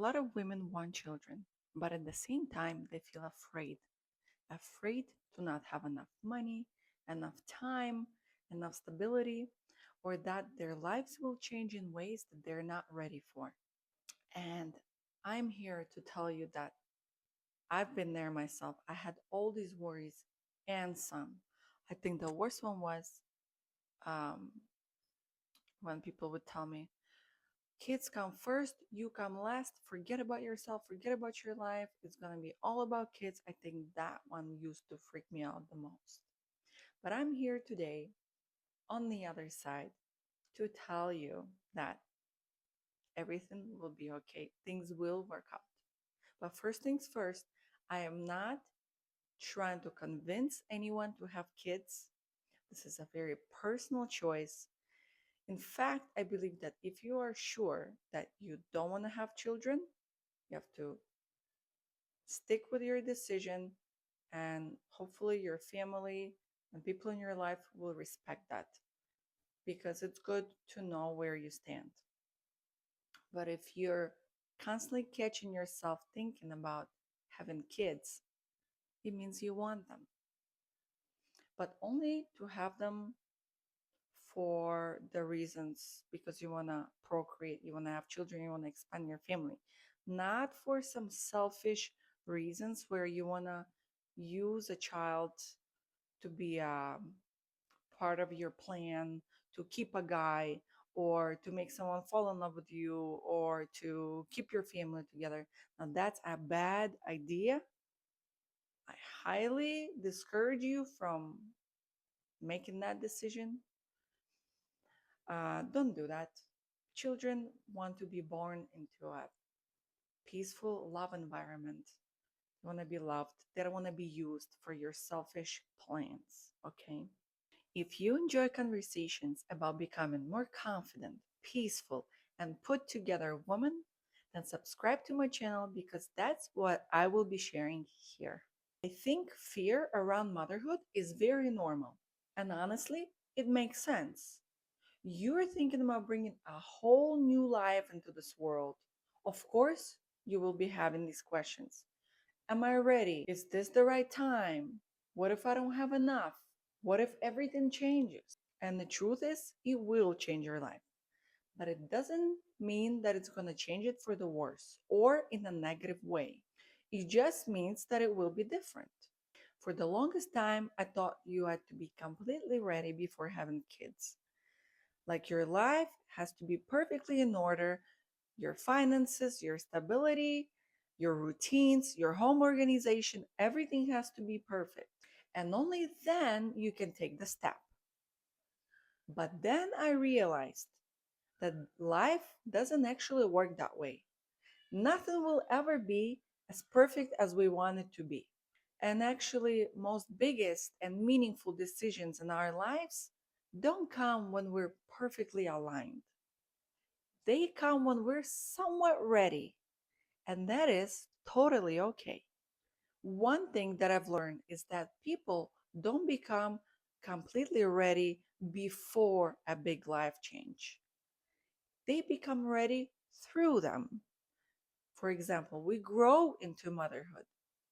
lot of women want children, but at the same time, they feel afraid to not have enough money, enough time, enough stability, or that their lives will change in ways that they're not ready for. And I'm here to tell you that I've been there myself. I had all these worries and some. I think the worst one was um, when people would tell me, kids come first, you come last, forget about yourself, forget about your life. It's going to be all about kids. I think that one used to freak me out the most. But I'm here today on the other side to tell you that everything will be okay. Things will work out. But first things first, I am not trying to convince anyone to have kids. This is a very personal choice. In fact, I believe that if you are sure that you don't want to have children, you have to stick with your decision, and hopefully, your family and people in your life will respect that because it's good to know where you stand. But if you're constantly catching yourself thinking about having kids, it means you want them, but only to have them for the reasons because you want to procreate, you want to have children, you want to expand your family, not for some selfish reasons where you want to use a child to be a part of your plan to keep a guy or to make someone fall in love with you or to keep your family together. Now, that's a bad idea. I highly discourage you from making that decision. Don't do that. Children want to be born into a peaceful love environment. They want to be loved. They don't want to be used for your selfish plans. Okay. If you enjoy conversations about becoming more confident, peaceful, and put together woman, then subscribe to my channel because that's what I will be sharing here. I think fear around motherhood is very normal. And honestly, it makes sense. You're thinking about bringing a whole new life into this world. Of course, you will be having these questions. Am I ready? Is this the right time? What if I don't have enough? What if everything changes? And the truth is, it will change your life. But it doesn't mean that it's going to change it for the worse or in a negative way. It just means that it will be different. For the longest time, I thought you had to be completely ready before having kids. Like your life has to be perfectly in order, your finances, your stability, your routines, your home organization, everything has to be perfect. And only then you can take the step. But then I realized that life doesn't actually work that way. Nothing will ever be as perfect as we want it to be. And actually, most biggest and meaningful decisions in our lives don't come when we're perfectly aligned. They come when we're somewhat ready, and that is totally okay. One thing that I've learned is that people don't become completely ready before a big life change. They become ready through them. For example, we grow into motherhood,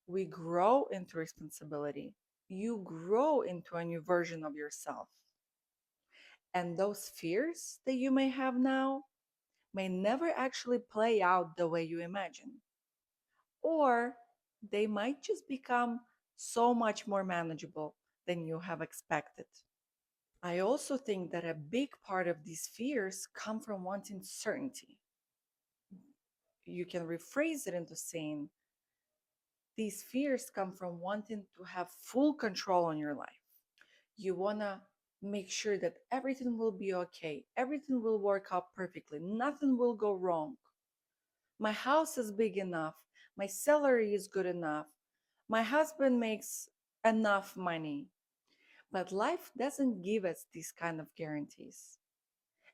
we grow into responsibility, you grow into a new version of yourself. And those fears that you may have now may never actually play out the way you imagine. Or they might just become so much more manageable than you have expected. I also think that a big part of these fears come from wanting certainty. You can rephrase it into saying these fears come from wanting to have full control on your life. You want to make sure that everything will be okay, everything will work out perfectly, nothing will go wrong. My house is big enough, my salary is good enough, my husband makes enough money. But life doesn't give us these kind of guarantees.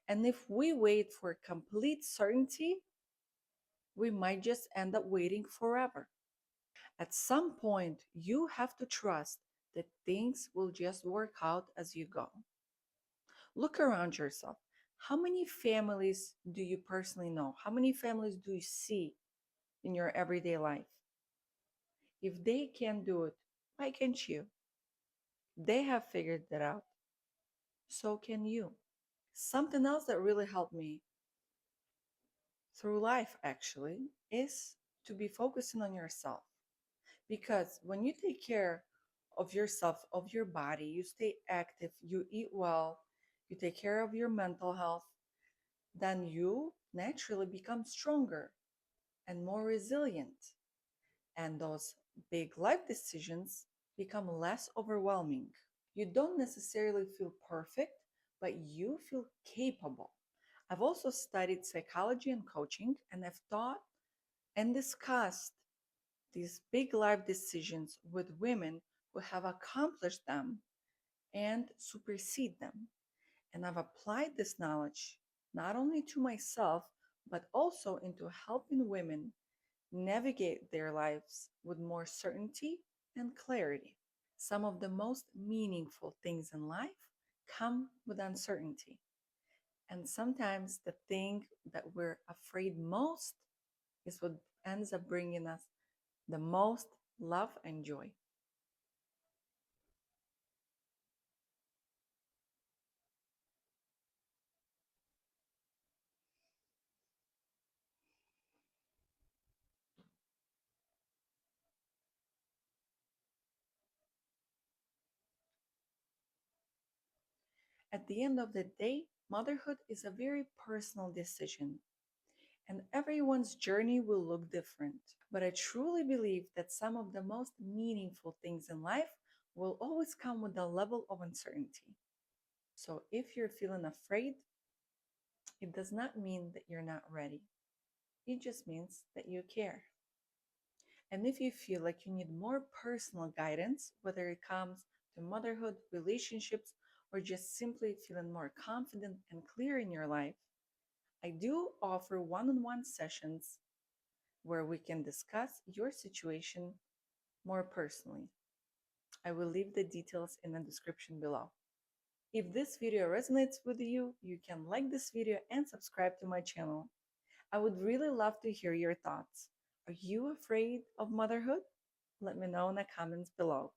And if we wait for complete certainty, we might just end up waiting forever. At some point, you have to trust that things will just work out as you go. Look around yourself. How many families do you personally know? How many families do you see in your everyday life. If they can do it, why can't you? They have figured that out. So can you. Something else that really helped me through life actually is to be focusing on yourself. Because when you take care of yourself, of your body, you stay active, you eat well, you take care of your mental health, then you naturally become stronger and more resilient. And those big life decisions become less overwhelming. You don't necessarily feel perfect, but you feel capable. I've also studied psychology and coaching, and I've taught and discussed these big life decisions with women who have accomplished them and supersede them. And I've applied this knowledge not only to myself, but also into helping women navigate their lives with more certainty and clarity. Some of the most meaningful things in life come with uncertainty. And sometimes the thing that we're afraid most is what ends up bringing us the most love and joy. At the end of the day, motherhood is a very personal decision, and everyone's journey will look different. But I truly believe that some of the most meaningful things in life will always come with a level of uncertainty. So if you're feeling afraid, it does not mean that you're not ready. It just means that you care. And if you feel like you need more personal guidance, whether it comes to motherhood, relationships, or just simply feeling more confident and clear in your life, I do offer one on one sessions where we can discuss your situation more personally. I will leave the details in the description below. If this video resonates with you, you can like this video and subscribe to my channel. I would really love to hear your thoughts. Are you afraid of motherhood? Let me know in the comments below.